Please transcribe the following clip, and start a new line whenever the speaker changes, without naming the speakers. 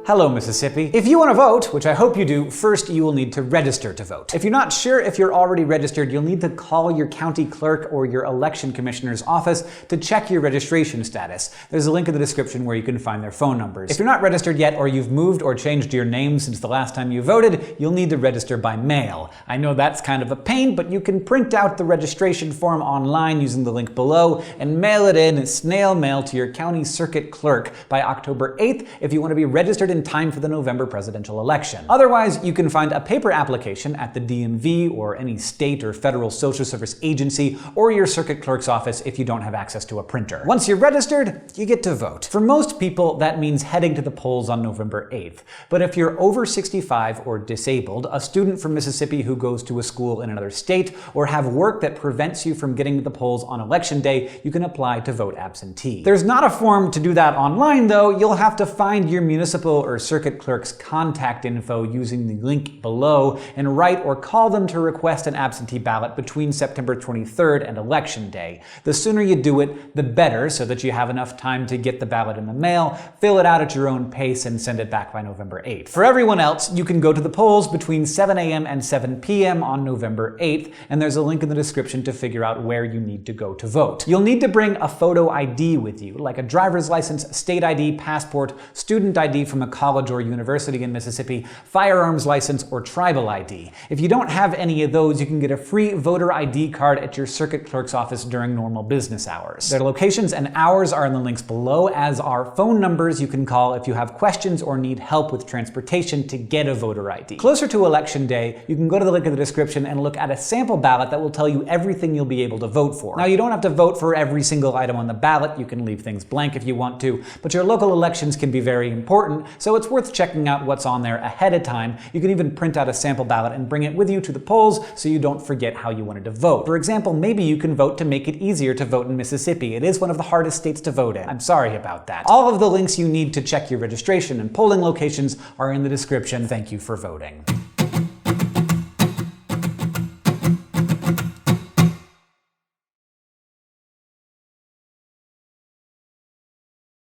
Hello, Mississippi. If you want to vote, which I hope you do, first you will need to register to vote. If you're not sure if you're already registered, you'll need to call your county clerk or your election commissioner's office to check your registration status. There's a link in the description where you can find their phone numbers. If you're not registered yet, or you've moved or changed your name since the last time you voted, you'll need to register by mail. I know that's kind of a pain, but you can print out the registration form online using the link below and mail it in snail mail to your county circuit clerk by October 8th if you want to be registered in time for the November presidential election. Otherwise, you can find a paper application at the DMV or any state or federal social service agency or your circuit clerk's office if you don't have access to a printer. Once you're registered, you get to vote. For most people, that means heading to the polls on November 8th. But if you're over 65 or disabled, a student from Mississippi who goes to a school in another state, or have work that prevents you from getting to the polls on election day, you can apply to vote absentee. There's not a form to do that online, though. You'll have to find your municipal or circuit clerk's contact info using the link below and write or call them to request an absentee ballot between September 23rd and election day. The sooner you do it, the better, so that you have enough time to get the ballot in the mail, fill it out at your own pace, and send it back by November 8th. For everyone else, you can go to the polls between 7 a.m. and 7 p.m. on November 8th, and there's a link in the description to figure out where you need to go to vote. You'll need to bring a photo ID with you, like a driver's license, state ID, passport, student ID from a college or university in Mississippi, firearms license, or tribal ID. If you don't have any of those, you can get a free voter ID card at your circuit clerk's office during normal business hours. Their locations and hours are in the links below, as are phone numbers you can call if you have questions or need help with transportation to get a voter ID. Closer to election day, you can go to the link in the description and look at a sample ballot that will tell you everything you'll be able to vote for. Now, you don't have to vote for every single item on the ballot. You can leave things blank if you want to, but your local elections can be very important, so it's worth checking out what's on there ahead of time. You can even print out a sample ballot and bring it with you to the polls so you don't forget how you wanted to vote. For example, maybe you can vote to make it easier to vote in Mississippi. It is one of the hardest states to vote in. I'm sorry about that. All of the links you need to check your registration and polling locations are in the description. Thank you for voting.